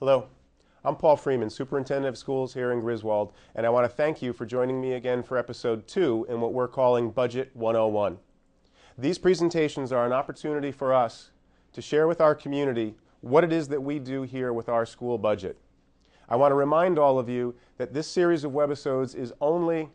Hello, I'm Paul Freeman, Superintendent of Schools here in Griswold, and I want to thank you for joining me again for Episode 2 in what we're calling Budget 101. These presentations are an opportunity for us to share with our community what it is that we do here with our school budget. I want to remind all of you that this series of webisodes is only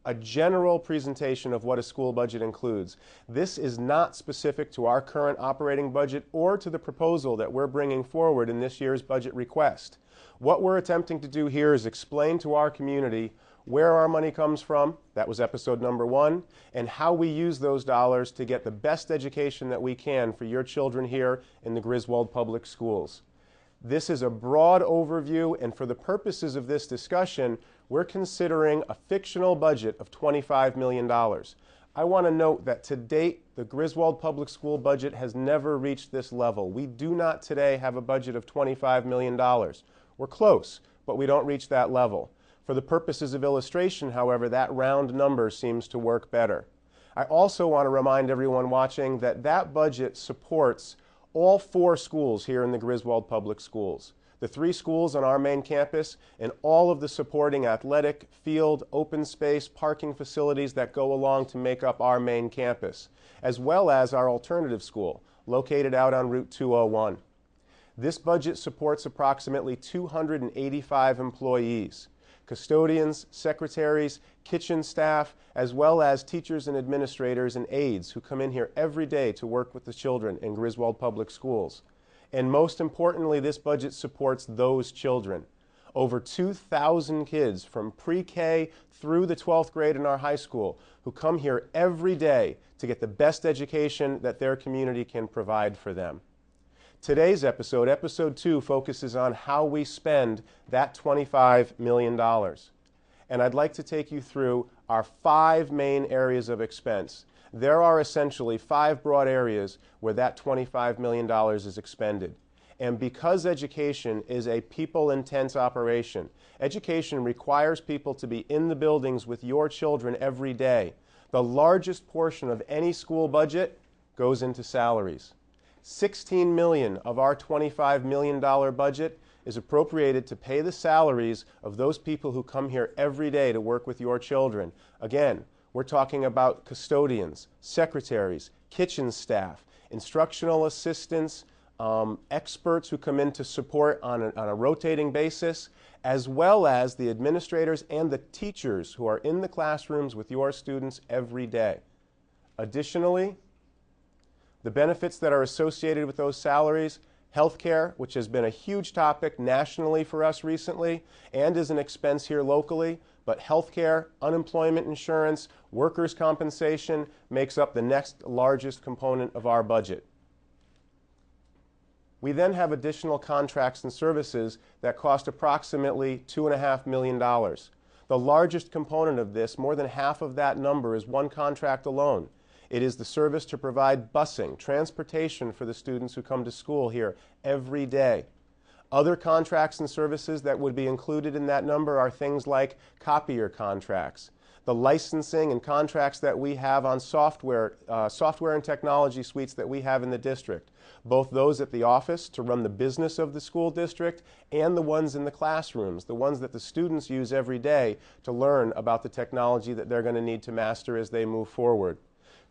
a general presentation of what a school budget includes. This is not specific to our current operating budget or to the proposal that we're bringing forward in this year's budget request. What we're attempting to do here is explain to our community where our money comes from, that was episode number 1, and how we use those dollars to get the best education that we can for your children here in the Griswold Public Schools. This is a broad overview, and for the purposes of this discussion, we're considering a fictional budget of $25 million. I want to note that to date, the Griswold Public School budget has never reached this level. We do not today have a budget of $25 million. We're close, but we don't reach that level. For the purposes of illustration, however, that round number seems to work better. I also want to remind everyone watching that that budget supports all 4 schools here in the Griswold Public Schools. The 3 schools on our main campus and all of the supporting athletic, field, open space, parking facilities that go along to make up our main campus, as well as our alternative school located out on Route 201. This budget supports approximately 285 employees, custodians, secretaries, kitchen staff, as well as teachers and administrators and aides who come in here every day to work with the children in Griswold Public Schools. And most importantly, this budget supports those children. Over 2,000 kids from pre-K through the 12th grade in our high school who come here every day to get the best education that their community can provide for them. Today's episode, episode 2, focuses on how we spend that $25 million. And I'd like to take you through our 5 main areas of expense. There are essentially 5 broad areas where that $25 million is expended. And because education is a people-intense operation, education requires people to be in the buildings with your children every day. The largest portion of any school budget goes into salaries. $16 million of our $25 million budget is appropriated to pay the salaries of those people who come here every day to work with your children. Again, we're talking about custodians, secretaries, kitchen staff, instructional assistants, experts who come in to support on a rotating basis, as well as the administrators and the teachers who are in the classrooms with your students every day. Additionally, the benefits that are associated with those salaries, healthcare, which has been a huge topic nationally for us recently and is an expense here locally, but healthcare, unemployment insurance, workers' compensation makes up the next largest component of our budget. We then have additional contracts and services that cost approximately $2.5 million. The largest component of this, more than half of that number, is one contract alone. It is the service to provide busing, transportation for the students who come to school here every day. Other contracts and services that would be included in that number are things like copier contracts, the licensing and contracts that we have on software and technology suites that we have in the district, both those at the office to run the business of the school district and the ones in the classrooms, the ones that the students use every day to learn about the technology that they're going to need to master as they move forward.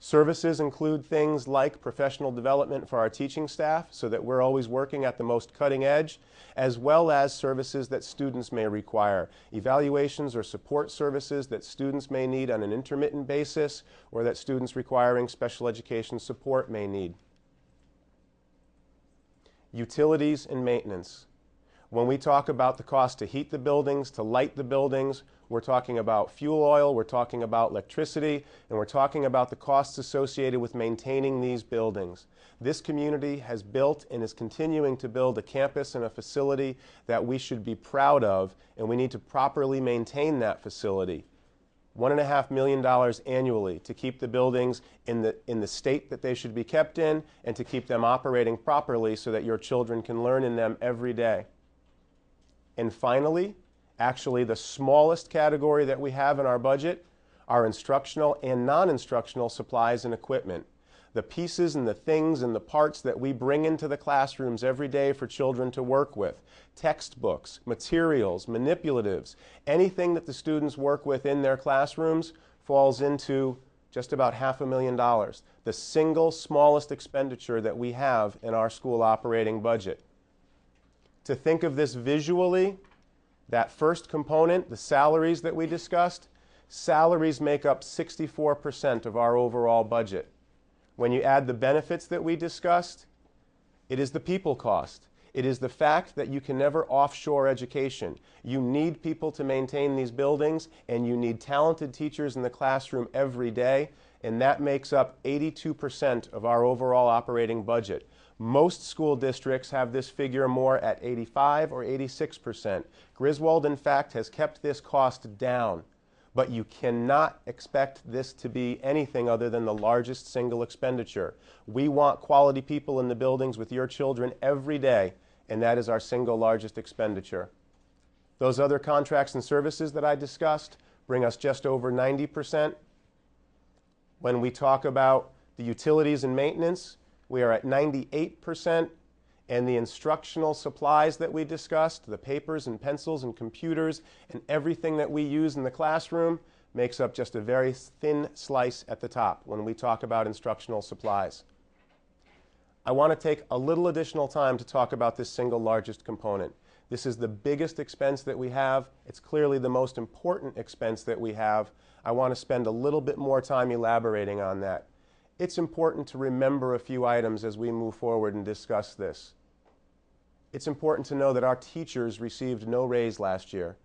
Services include things like professional development for our teaching staff so that we're always working at the most cutting edge, as well as services that students may require, evaluations or support services that students may need on an intermittent basis or that students requiring special education support may need. Utilities and maintenance. When we talk about the cost to heat the buildings, to light the buildings, we're talking about fuel oil, we're talking about electricity, and we're talking about the costs associated with maintaining these buildings. This community has built and is continuing to build a campus and a facility that we should be proud of, and we need to properly maintain that facility. $1.5 million annually to keep the buildings in the state that they should be kept in and to keep them operating properly so that your children can learn in them every day. And finally, actually the smallest category that we have in our budget are instructional and non-instructional supplies and equipment. The pieces and the things and the parts that we bring into the classrooms every day for children to work with, textbooks, materials, manipulatives, anything that the students work with in their classrooms falls into just about $500,000, the single smallest expenditure that we have in our school operating budget. To think of this visually, that first component, the salaries that we discussed, salaries make up 64% of our overall budget. When you add the benefits that we discussed, it is the people cost. It is the fact that you can never offshore education. You need people to maintain these buildings, and you need talented teachers in the classroom every day, and that makes up 82% of our overall operating budget. Most school districts have this figure more at 85 or 86%. Griswold, in fact, has kept this cost down. But you cannot expect this to be anything other than the largest single expenditure. We want quality people in the buildings with your children every day, and that is our single largest expenditure. Those other contracts and services that I discussed bring us just over 90%. When we talk about the utilities and maintenance, we are at 98%. And the instructional supplies that we discussed, the papers and pencils and computers and everything that we use in the classroom, makes up just a very thin slice at the top when we talk about instructional supplies. I want to take a little additional time to talk about this single largest component. This is the biggest expense that we have. It's clearly the most important expense that we have. I want to spend a little bit more time elaborating on that. It's important to remember a few items as we move forward and discuss this. It's important to know that our teachers received no raise last year.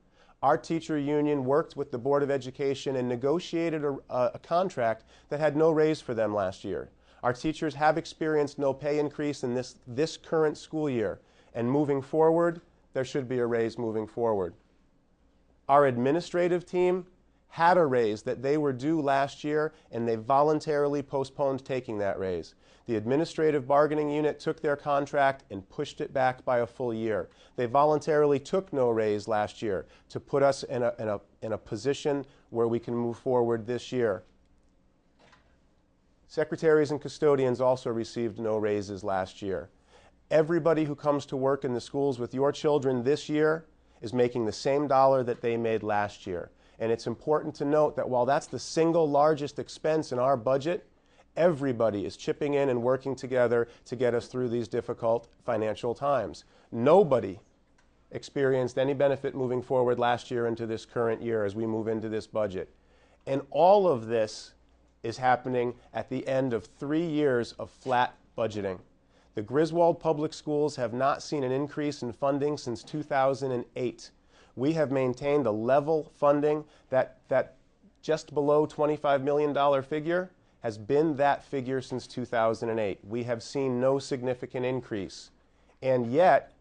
Our teacher union worked with the Board of Education and negotiated a contract that had no raise for them last year. Our teachers have experienced no pay increase in this current school year, and moving forward, there should be a raise moving forward. Our administrative team had a raise that they were due last year, and they voluntarily postponed taking that raise. The administrative bargaining unit took their contract and pushed it back by a full year. They voluntarily took no raise last year to put us in a position where we can move forward this year. Secretaries and custodians also received no raises last year. Everybody who comes to work in the schools with your children this year is making the same dollar that they made last year. And it's important to note that while that's the single largest expense in our budget, everybody is chipping in and working together to get us through these difficult financial times. Nobody experienced any benefit moving forward last year into this current year as we move into this budget. And all of this is happening at the end of 3 years of flat budgeting. The Griswold Public Schools have not seen an increase in funding since 2008. We have maintained a level funding that just below $25 million figure has been that figure since 2008. We have seen no significant increase. And yet,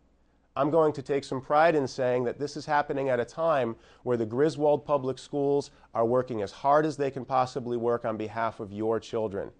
I'm going to take some pride in saying that this is happening at a time where the Griswold Public Schools are working as hard as they can possibly work on behalf of your children.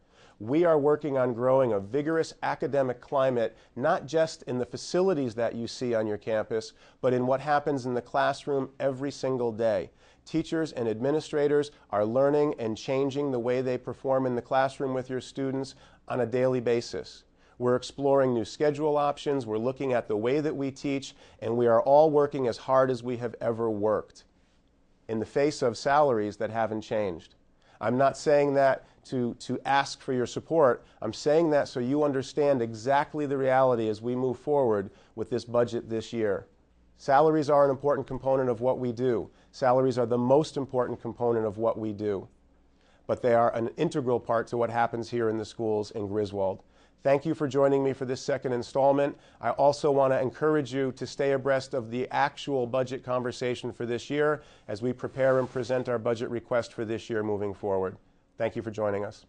We are working on growing a vigorous academic climate, not just in the facilities that you see on your campus, but in what happens in the classroom every single day. Teachers and administrators are learning and changing the way they perform in the classroom with your students on a daily basis. We're exploring new schedule options, we're looking at the way that we teach, and we are all working as hard as we have ever worked in the face of salaries that haven't changed. I'm not saying that to ask for your support. I'm saying that so you understand exactly the reality as we move forward with this budget this year. Salaries are an important component of what we do. Salaries are the most important component of what we do. But they are an integral part to what happens here in the schools in Griswold. Thank you for joining me for this second installment. I also want to encourage you to stay abreast of the actual budget conversation for this year as we prepare and present our budget request for this year moving forward. Thank you for joining us.